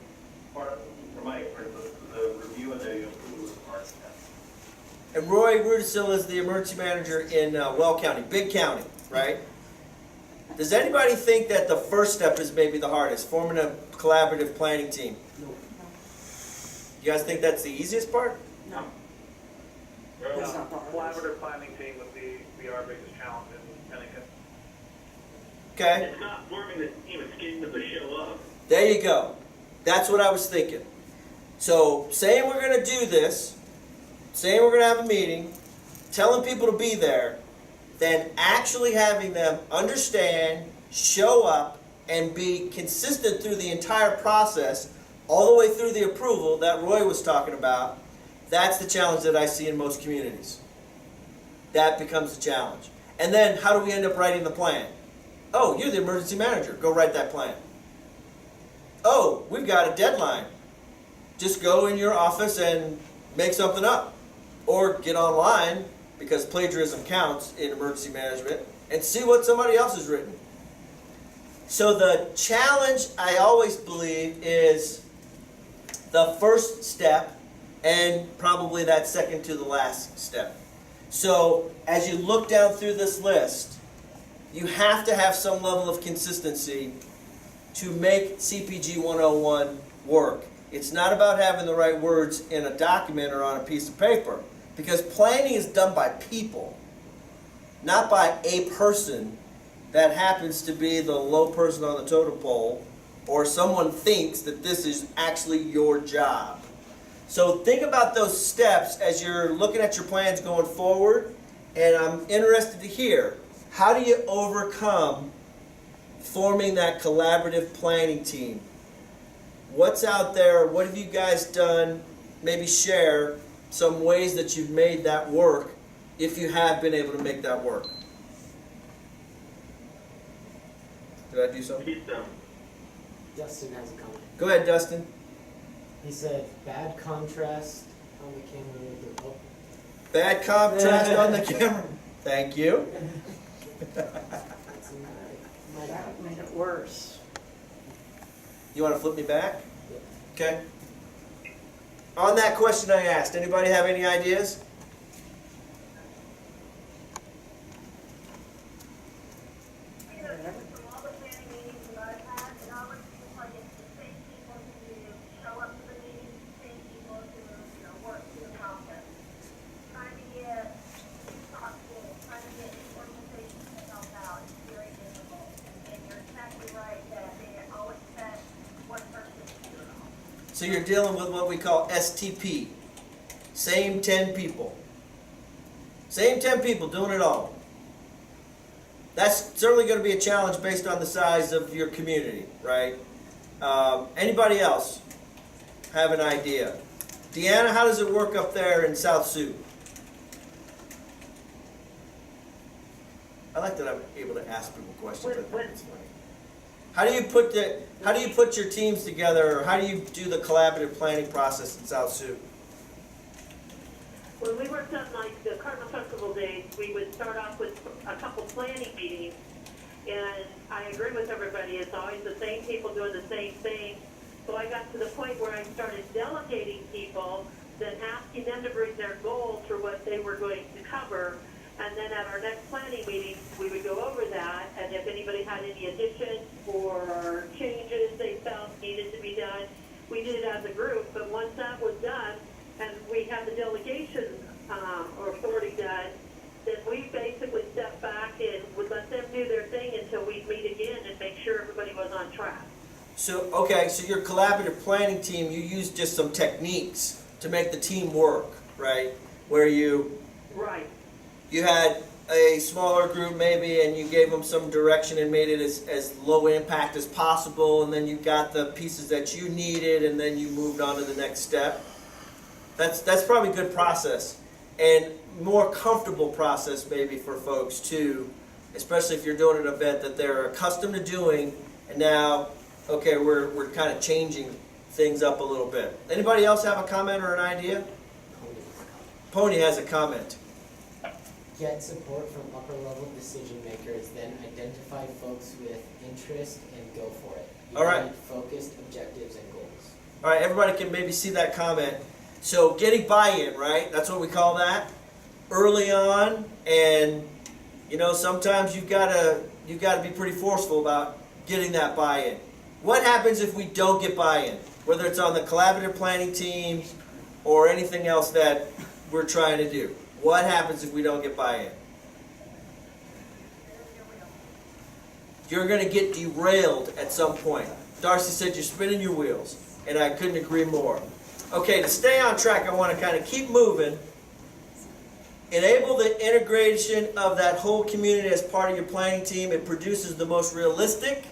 part, from my experience, the review and the approval is part of that. And Roy Rudisil is the emergency manager in Well County, big county, right? Does anybody think that the first step is maybe the hardest, forming a collaborative planning team? No. You guys think that's the easiest part? No. That's not the hardest. Collaborative planning team would be our biggest challenge in Pennington. Okay, It's not forming the team, it's getting them to show up. there you go. That's what I was thinking. So, saying we're going to do this, saying we're going to have a meeting, telling people to be there, then actually having them understand, show up, and be consistent through the entire process, all the way through the approval that Roy was talking about. That's the challenge that I see in most communities. That becomes the challenge. And then how do we end up writing the plan? Oh, you're the emergency manager. Go write that plan. Oh, we've got a deadline. Just go in your office and make something up. Or get online, because plagiarism counts in emergency management, and see what somebody else has written. So the challenge, I always believe, is the first step, and probably that second to the last step. So as you look down through this list, you have to have some level of consistency to make CPG 101 work. It's not about having the right words in a document or on a piece of paper, because planning is done by people, not by a person that happens to be the low person on the totem pole, or someone thinks that this is actually your job. So think about those steps as you're looking at your plans going forward, and I'm interested to hear, how do you overcome forming that collaborative planning team? What's out there? What have you guys done? Maybe share some ways that you've made that work, if you have been able to make that work. Did I do something? Justin has a comment. Go ahead, Dustin. He said, bad contrast on the camera with the, oh, Bad contrast on the camera. Thank you. That made it worse. You want to flip me back? Okay. On that question I asked, anybody have any ideas? You know, from all the planning meetings that I've had, it always seems like it's the same people who show up to the meetings, the same people who, work through the process. Trying to get thoughtful, trying to get organizations to help out is very difficult. And you're exactly right that they always expect one person to do it all. So you're dealing with what we call STP. Same 10 people. Same 10 people doing it all. That's certainly going to be a challenge based on the size of your community, right? Anybody else have an idea? Deanna, how does it work up there in South Sioux? I like that I'm able to ask people questions. I think it's funny. How do you put your teams together, or how do you do the collaborative planning process in South Sioux? When we worked on like the Cardinal Festival days, we would start off with a couple planning meetings, and I agree with everybody, it's always the same people doing the same thing. So I got to the point where I started delegating people, then asking them to bring their goals for what they were going to cover, and then at our next planning meeting, we would go over that, and if anybody had any additions or changes they felt needed to be done, we did it as a group. But once that was done, and we had the delegation or authority done, then we basically stepped back and would let them do their thing until we'd meet again and make sure everybody was on track. So, okay, so your collaborative planning team, you used just some techniques to make the team work, right? Where you Right. had a smaller group maybe, and you gave them some direction and made it as low impact as possible, and then you got the pieces that you needed, and then you moved on to the next step. That's probably a good process, and more comfortable process maybe for folks too, especially if you're doing an event that they're accustomed to doing, and now, okay, we're kind of changing things up a little bit. Anybody else have a comment or an idea? Pony has a comment. get support from upper level decision makers, then identify folks with interest and go for it. You All right. need focused objectives and goals. All right, everybody can maybe see that comment. So getting buy-in, right? That's what we call that. Early on, and you know, sometimes you've got to be pretty forceful about getting that buy-in. What happens if we don't get buy-in? Whether it's on the collaborative planning team or anything else that we're trying to do. What happens if we don't get buy-in? You're going to get derailed at some point. Darcy said you're spinning your wheels, and I couldn't agree more. Okay, to stay on track, I want to kind of keep moving. Enable the integration of that whole community as part of your planning team. It produces the most realistic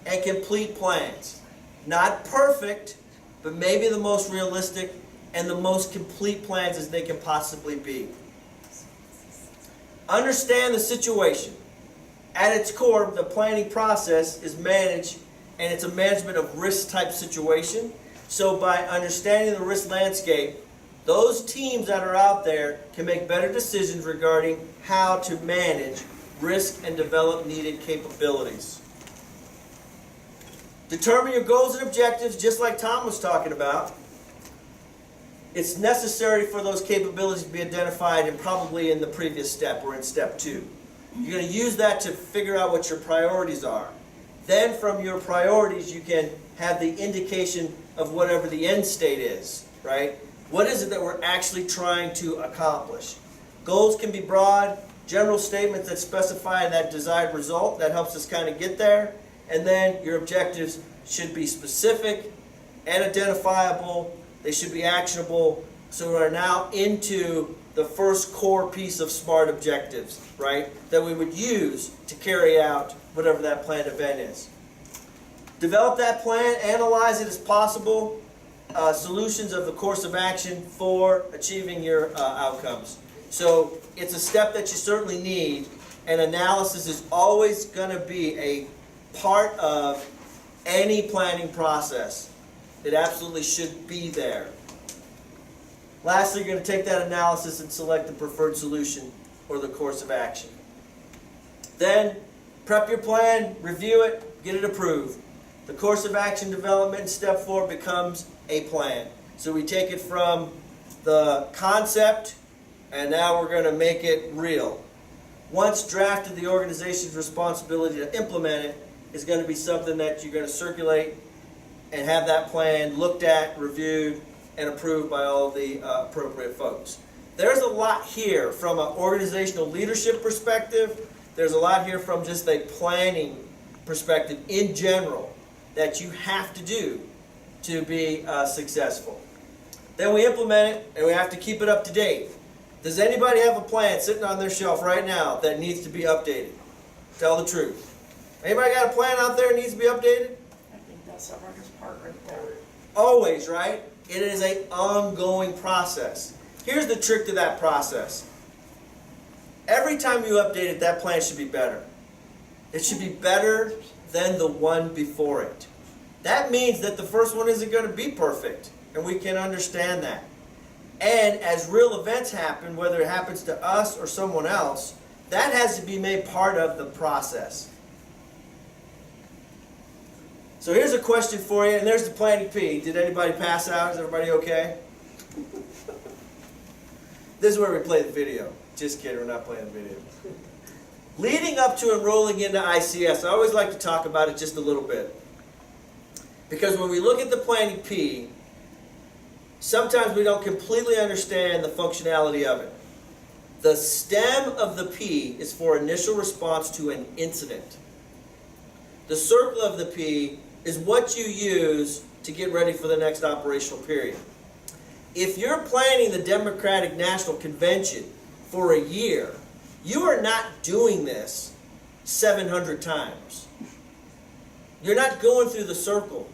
and complete plans. Not perfect, but maybe the most realistic and the most complete plans as they can possibly be. Understand the situation. At its core, the planning process is managed, and it's a management of risk type situation. So by understanding the risk landscape, those teams that are out there can make better decisions regarding how to manage risk and develop needed capabilities. Determine your goals and objectives, just like Tom was talking about. It's necessary for those capabilities to be identified, and probably in the previous step or in step 2. You're going to use that to figure out what your priorities are. Then from your priorities, you can have the indication of whatever the end state is, right? What is it that we're actually trying to accomplish? Goals can be broad, general statements that specify that desired result. That helps us kind of get there. And then your objectives should be specific and identifiable. They should be actionable. So we're now into the first core piece of SMART objectives, right? That we would use to carry out whatever that planned event is. Develop that plan, analyze it as possible. Solutions of the course of action for achieving your outcomes. So it's a step that you certainly need, and analysis is always going to be a part of any planning process. It absolutely should be there. Lastly, you're going to take that analysis and select the preferred solution or the course of action. Then prep your plan, review it, get it approved. The course of action development in step 4 becomes a plan. So we take it from the concept, and now we're going to make it real. Once drafted, the organization's responsibility to implement it is going to be something that you're going to circulate and have that plan looked at, reviewed, and approved by all the appropriate folks. There's a lot here from an organizational leadership perspective. There's a lot here from just a planning perspective in general that you have to do to be successful. Then we implement it, and we have to keep it up to date. Does anybody have a plan sitting on their shelf right now that needs to be updated? Tell the truth. Anybody got a plan out there that needs to be updated? I think that's the hardest part right there. Always, right? It is an ongoing process. Here's the trick to that process. Every time you update it, that plan should be better. It should be better than the one before it. That means that the first one isn't going to be perfect, and we can understand that. And as real events happen, whether it happens to us or someone else, that has to be made part of the process. So here's a question for you, and there's the planning P. Did anybody pass out? Is everybody okay? This is where we play the video. Just kidding, we're not playing the video. Leading up to enrolling into ICS, I always like to talk about it just a little bit. Because when we look at the planning P, sometimes we don't completely understand the functionality of it. The stem of the P is for initial response to an incident. The circle of the P is what you use to get ready for the next operational period. If you're planning the Democratic National Convention for a year, you are not doing this 700 times. You're not going through the circle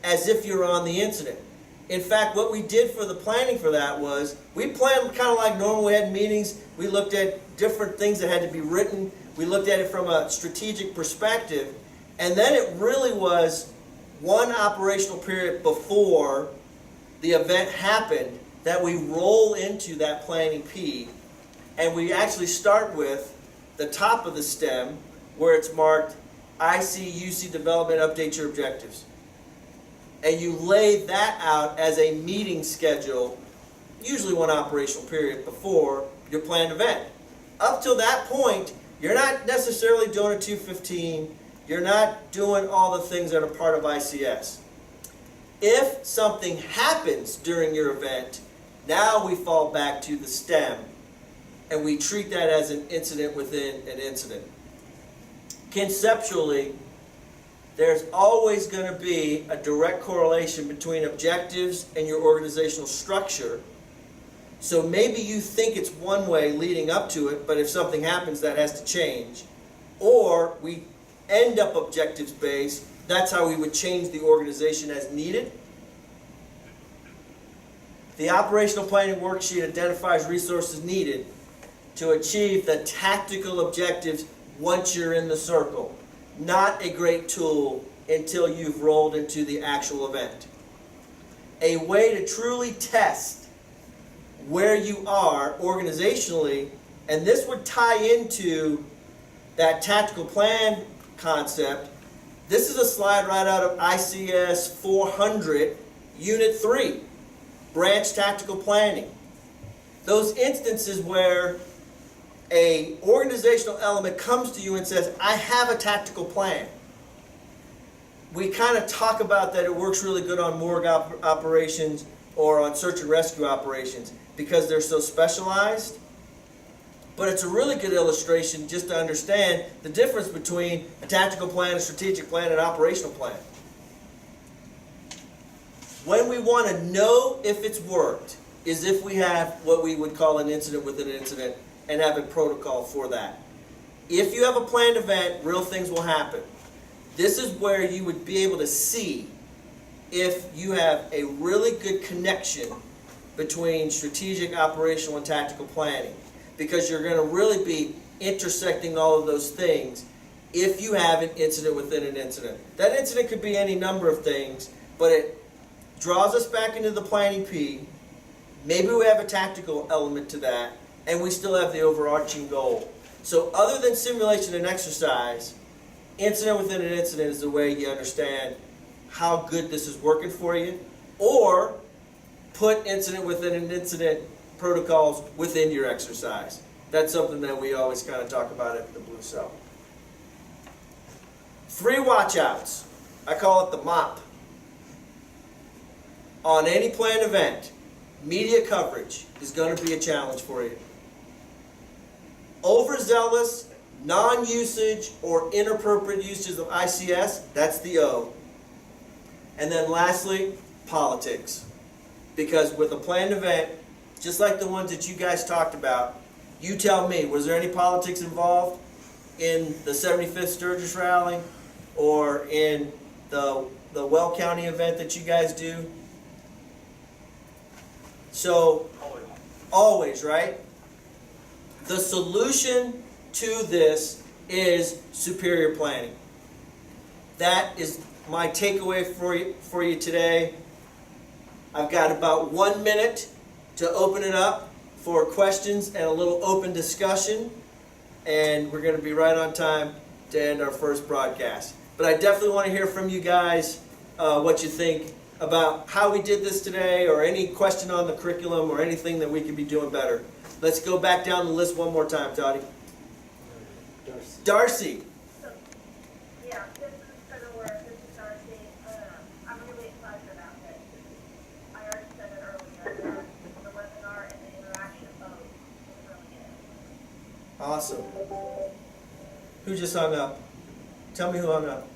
as if you're on the incident. In fact, what we did for the planning for that was, we planned kind of like normal. We had meetings. We looked at different things that had to be written. We looked at it from a strategic perspective. And then it really was one operational period before the event happened that we roll into that planning P And we actually start with the top of the stem where it's marked ICUC development, update your objectives. And you lay that out as a meeting schedule, usually one operational period before your planned event. Up till that point, you're not necessarily doing a 215, you're not doing all the things that are part of ICS. If something happens during your event, now we fall back to the STEM, and we treat that as an incident within an incident. Conceptually, there's always going to be a direct correlation between objectives and your organizational structure. So maybe you think it's one way leading up to it, but if something happens, that has to change. Or we end up objectives based. That's how we would change the organization as needed. The operational planning worksheet identifies resources needed to achieve the tactical objectives once you're in the circle. Not a great tool until you've rolled into the actual event. A way to truly test where you are organizationally, and this would tie into that tactical plan concept. This is a slide right out of ICS 400, Unit 3, Branch Tactical Planning. Those instances where an organizational element comes to you and says, I have a tactical plan. We kind of talk about that it works really good on morgue operations or on search and rescue operations because they're so specialized. But it's a really good illustration just to understand the difference between a tactical plan, a strategic plan, and an operational plan. When we want to know if it's worked is if we have what we would call an incident within an incident and have a protocol for that. If you have a planned event, real things will happen. This is where you would be able to see if you have a really good connection between strategic, operational, and tactical planning. Because you're going to really be intersecting all of those things if you have an incident within an incident. That incident could be any number of things, but it draws us back into the planning P. Maybe we have a tactical element to that, and we still have the overarching goal. So other than simulation and exercise, incident within an incident is the way you understand how good this is working for you, or put incident within an incident protocols within your exercise. That's something that we always kind of talk about at the Blue Cell. 3 watchouts. I call it the MOP. On any planned event, media coverage is going to be a challenge for you. Overzealous, non-usage, or inappropriate uses of ICS, that's the O. And then lastly, politics. Because with a planned event, just like the ones that you guys talked about, you tell me, was there any politics involved in the 75th Sturgis Rally or in the Well County event that you guys do? So, always, right? The solution to this is superior planning. That is my takeaway for you today. I've got about 1 minute to open it up for questions and a little open discussion, and we're going to be right on time to end our first broadcast. But I definitely want to hear from you guys what you think about how we did this today, or any question on the curriculum, or anything that we could be doing better. Let's go back down the list one more time, Toddy. Darcy. So, yeah, this is going to work. This is Darcy. I'm really excited about this. I already said it earlier. The webinar and the interaction both is really good. Awesome. Who just hung up? Tell me who hung up.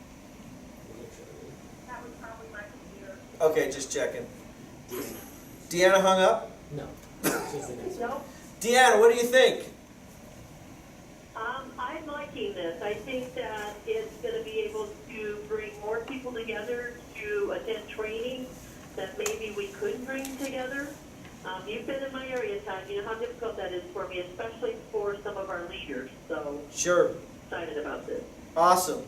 That was probably my computer. Okay, just checking. Deanna hung up? No. She's the next one. No, Deanna, what do you think? I'm liking this. I think that it's going to be able to bring more people together to attend training that maybe we couldn't bring together. You've been in my area, Todd. You know how difficult that is for me, especially for some of our leaders. So, Sure. excited about this. Awesome.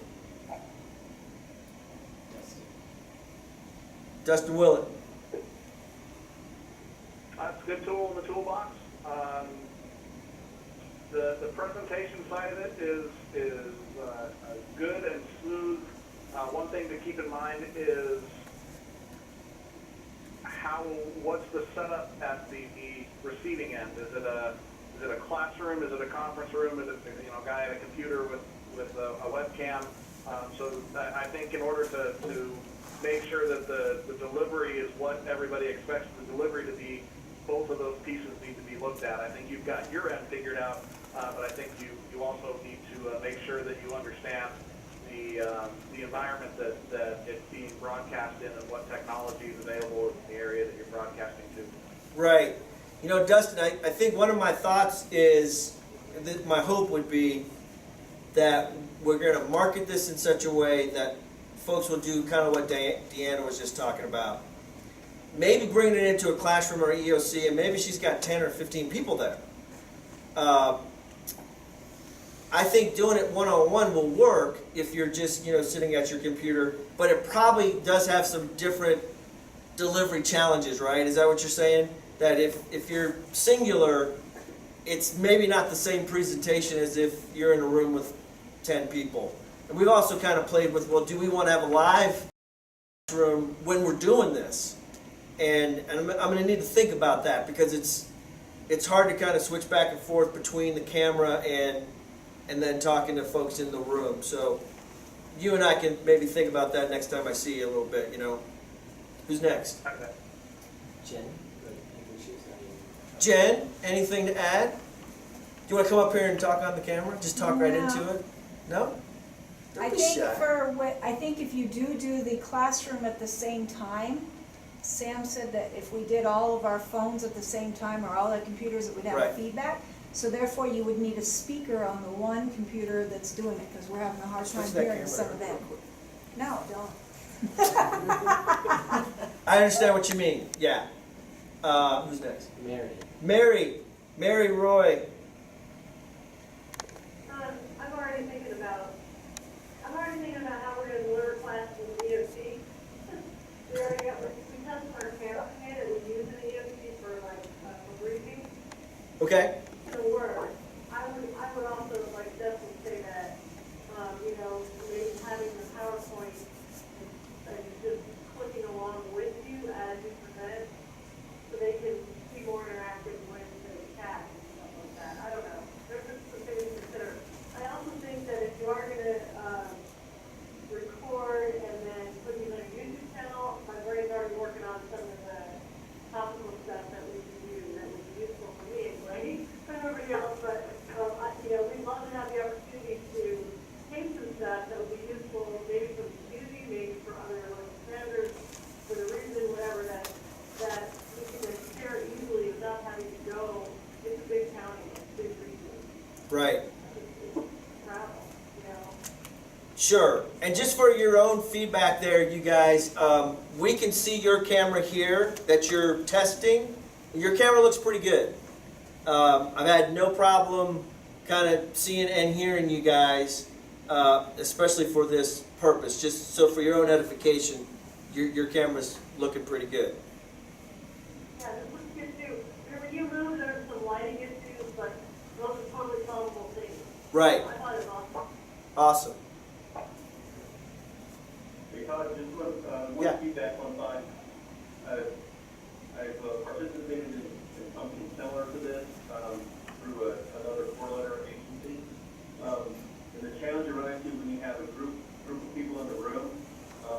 Dustin Willett. That's a good tool in the toolbox. The presentation side of it is good and smooth. One thing to keep in mind is what's the setup at the receiving end? Is it a classroom? Is it a conference room? Is it a guy at a computer with a webcam? So I think in order to make sure that the delivery is what everybody expects the delivery to be, both of those pieces need to be looked at. I think you've got your end figured out, but I think you also need to make sure that you understand the environment that it's being broadcast in and what technology is available in the area that you're broadcasting to. Right. Dustin, I think one of my thoughts is, that my hope would be that we're going to market this in such a way that folks will do kind of what Deanna was just talking about. Maybe bringing it into a classroom or EOC, and maybe she's got 10 or 15 people there. I think doing it one-on-one will work if you're just sitting at your computer, but it probably does have some different delivery challenges, right? Is that what you're saying? That if you're singular, it's maybe not the same presentation as if you're in a room with 10 people. And we've also kind of played with, well, do we want to have a live room when we're doing this? And I'm going to need to think about that, because it's hard to kind of switch back and forth between the camera and then talking to folks in the room. So you and I can maybe think about that next time I see you a little bit, Who's next? Okay. Jen? Jen, anything to add? Do you want to come up here and talk on the camera? Just talk right No. into it? No? Don't I be think shy. I think if you do the classroom at the same time, Sam said that if we did all of our phones at the same time, or all our computers, it would have Right. feedback. So therefore, you would need a speaker on the one computer that's doing it, because we're having a hard time Switch that hearing camera some there of them. real quick. No, don't. I understand what you mean. Yeah. Who's next? Mary. Mary Roy. I'm already thinking about how we're gonna deliver classes in the EOC. We tested our camera and we use the EOC for for briefing. Okay. It'll work. I would also definitely say that, maybe having the PowerPoint and just clicking along with you as you present, so they can be more interactive when they chat and stuff like that. I don't know. There's just some things to consider. I also think that if you are gonna, record and then put these on a YouTube channel, my brain's already working on some of the topical stuff that we can do that would be useful for me anyway, for everybody else, but, we'd love to have the opportunity to take some stuff that would be useful, maybe for the community, maybe for other local senators, for the reason, whatever, that we can just share easily without having to go. It's a big county, it's a big region. Right. It's travel, Sure. And just for your own feedback there, you guys, we can see your camera here that you're testing. Your camera looks pretty good. I've had no problem kind of seeing and hearing you guys, especially for this purpose. Just so for your own edification, your camera's looking pretty good. Yeah, this looks good too. When you move, there's some lighting issues, but those are totally solvable things. Right. I thought it was awesome. Awesome. Hey, Todd, just one Yeah. feedback on side. I've participated in something similar to this through another four-letter agency. And the challenge you run into when you have a group of people in the room,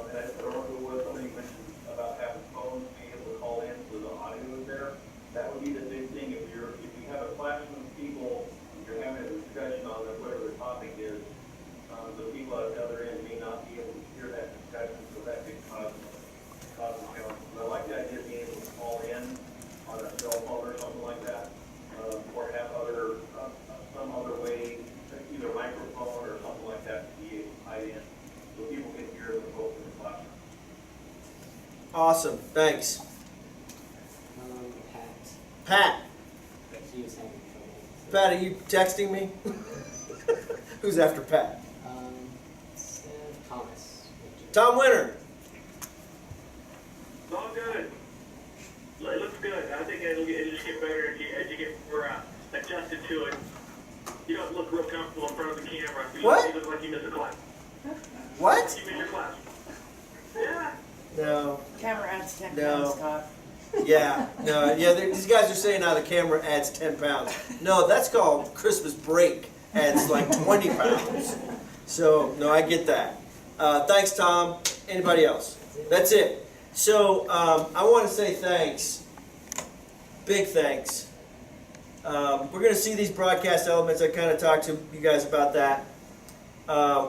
and I don't know what somebody mentioned about having phones, being able to call in so the audio is there. That would be the big thing. If you have a classroom of people, you're having a discussion on whatever the topic is, the people at the other end may not be able to hear that discussion, so that could cause a challenge. But I like the idea of being able to call in on a cell phone or something like that, or have some other way, either microphone or something like that, to be able to tie in, so people can hear the folks in the classroom. Awesome. Thanks. Pat. She was having trouble. Pat, are you texting me? Who's after Pat? Thomas. Tom Winter. It's all good. It looks good. I think it'll just get better as you get more adjusted to it. You don't look real comfortable in front of the camera. What? You look like you missed a class. What? You missed your class. Yeah. No. Camera adds 10 No. pounds, Scott. Yeah, no, yeah, these guys are saying how the camera adds 10 pounds. No, that's called Christmas break, adds like 20 pounds. So, no, I get that. Thanks, Tom. Anybody else? That's it. So, I want to say thanks. Big thanks. We're going to see these broadcast elements. I kind of talked to you guys about that.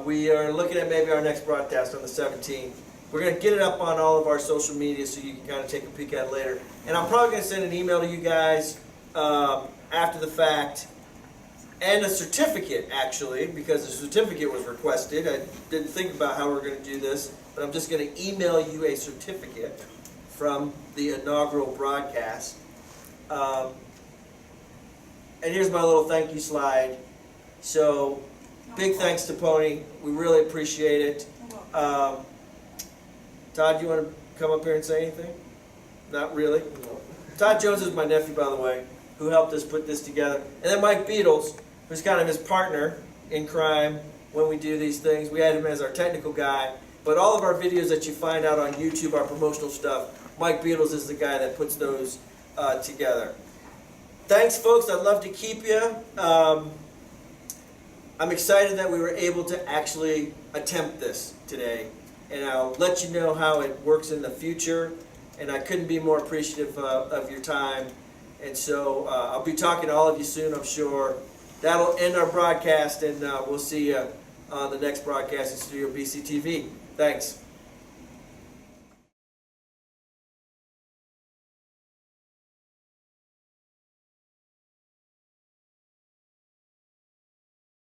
We are looking at maybe our next broadcast on the 17th. We're going to get it up on all of our social media so you can kind of take a peek at it later. And I'm probably going to send an email to you guys after the fact, and a certificate, actually, because a certificate was requested. I didn't think about how we're going to do this, but I'm just going to email you a certificate from the inaugural broadcast. And here's my little thank you slide. So, big thanks to Pony. We really appreciate it. Todd, you want to come up here and say anything? Not really? No. Todd Jones is my nephew, by the way, who helped us put this together. And then Mike Beatles, who's kind of his partner in crime when we do these things. We had him as our technical guy. But all of our videos that you find out on YouTube, our promotional stuff, Mike Beatles is the guy that puts those together. Thanks, folks. I'd love to keep you. I'm excited that we were able to actually attempt this today. And I'll let you know how it works in the future. And I couldn't be more appreciative of your time. And so I'll be talking to all of you soon, I'm sure. That'll end our broadcast, and we'll see you on the next broadcast at StudioBC TV. Thanks.